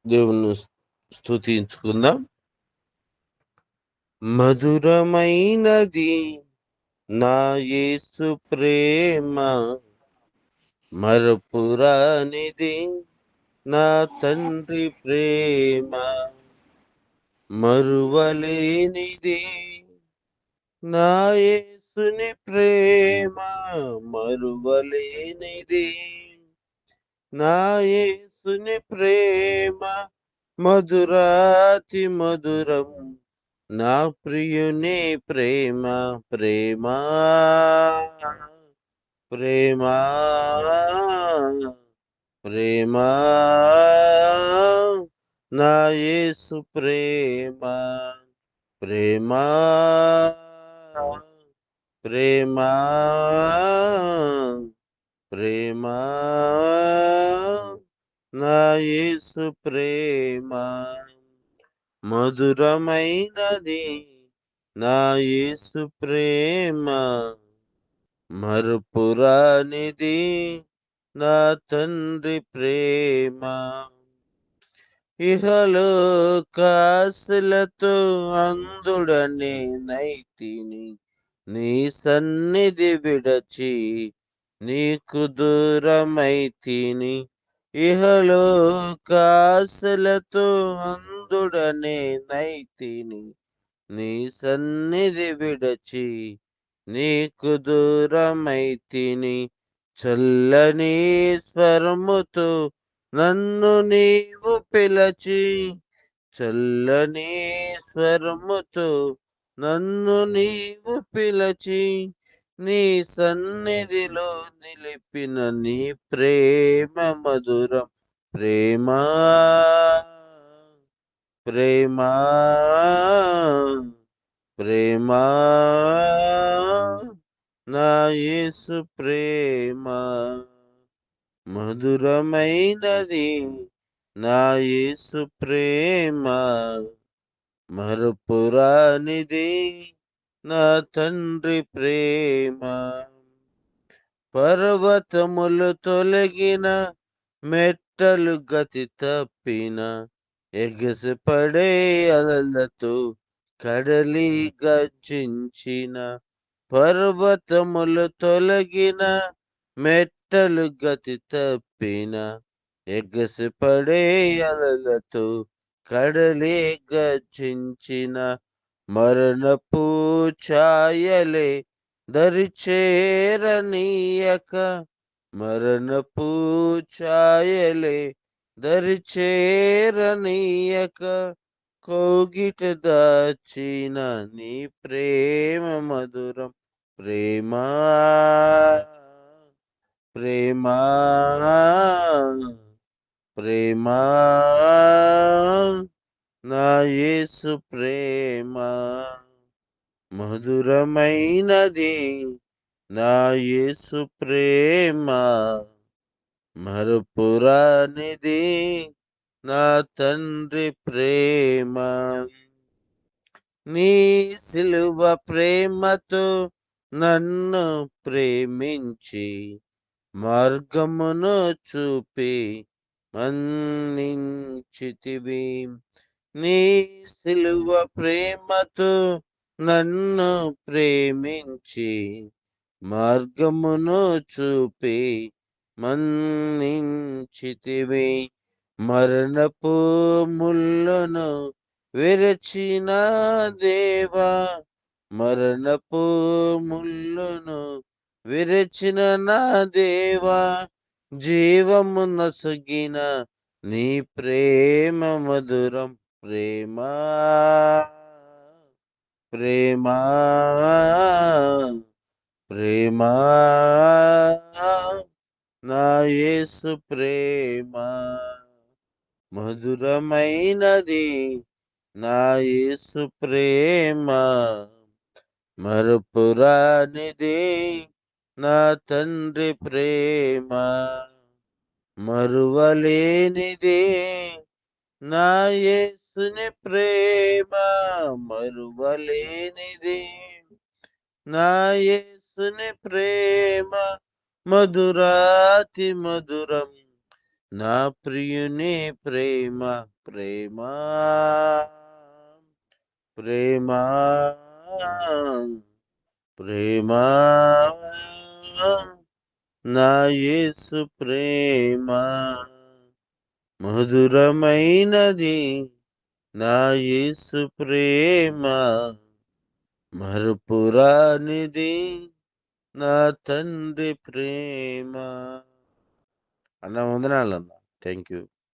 దేవుని స్తుతించుకుందాం. మధురమైనది నా యేసు ప్రేమ, మరపురానిది నా తండ్రి ప్రేమ, మరువలేనిది నా యేసుని ప్రేమ, మరువలేనిది నా యేసుని ప్రేమ, మధురాతి మధురం నా ప్రియుని ప్రేమ, ప్రేమ ప్రేమ ప్రేమ నా యేసు ప్రేమ, ప్రేమ ప్రేమ ప్రేమ నా యేసు ప్రేమ, మధురమైనది నా యేసు ప్రేమ, మరుపురానిది నా తండ్రి ప్రేమ. ఇహలోకాశలతో అందుడనే నైతిని, నీ సన్నిధి విడచి నీకు దూరమైతిని. ఇహలోకాశలతో అందుడనే నైతిని, నీ సన్నిధి విడచి నీకు దూరమైతిని. చల్లని స్వరముతో నన్ను నీవు పిలచి, చల్లని స్వరముతో నన్ను నీవు పిలచి, నీ సన్నిధిలో నిలిపిన నీ ప్రేమ మధురం, ప్రేమ ప్రేమ ప్రేమ నా యేసు ప్రేమ, మధురమైనది నా యేసు ప్రేమ, మరుపురానిది నా తండ్రి ప్రేమ. పర్వతములు తొలగిన, మెట్టలు గతి తప్పిన, ఎగసిపడే అలలతో కడలి గర్జించిన. పర్వతములు తొలగిన, మెట్టలు గతి తప్పిన, ఎగసిపడే అలలతో కడలి గర్జించిన. మరణపు ఛాయలే దరిచేరనీయక, మరణపు ఛాయలే దరిచేరనీయక, కౌగిట దాచిన నీ ప్రేమ మధురం, ప్రేమ ప్రేమ ప్రేమ నా యేసు ప్రేమ, మధురమైనది నా యేసు ప్రేమ, మరుపురానిది నా తండ్రి ప్రేమ. నీ సిలువ ప్రేమతో నన్ను ప్రేమించి, మార్గమును చూపి మన్నించితివి. నీ సిలువ ప్రేమతో నన్ను ప్రేమించి, మార్గమును చూపి మన్నించితివి. మరణపు ముళ్ళును విరచిన దేవా, మరణపు ముళ్ళును విరచిన నా దేవా, జీవము నొసగిన నీ ప్రేమ మధురం, ప్రేమ ప్రేమ ప్రేమ నా యేసు ప్రేమ, మధురమైనది నా యేసు ప్రేమ, మరుపురానిది నా తండ్రి ప్రేమ, మరువలేనిది నా యేసుని ప్రేమ, మరువలేనిది నా యేసుని ప్రేమ, మధురాతి మధురం నా ప్రియుని ప్రేమ ప్రేమ ప్రేమ ప్రేమ నా యేసు ప్రేమ మధురమైనది నా యేసు ప్రేమ మరుపురానిది నా తండ్రి ప్రేమ. అన్న వందనాలన్న. Thank you.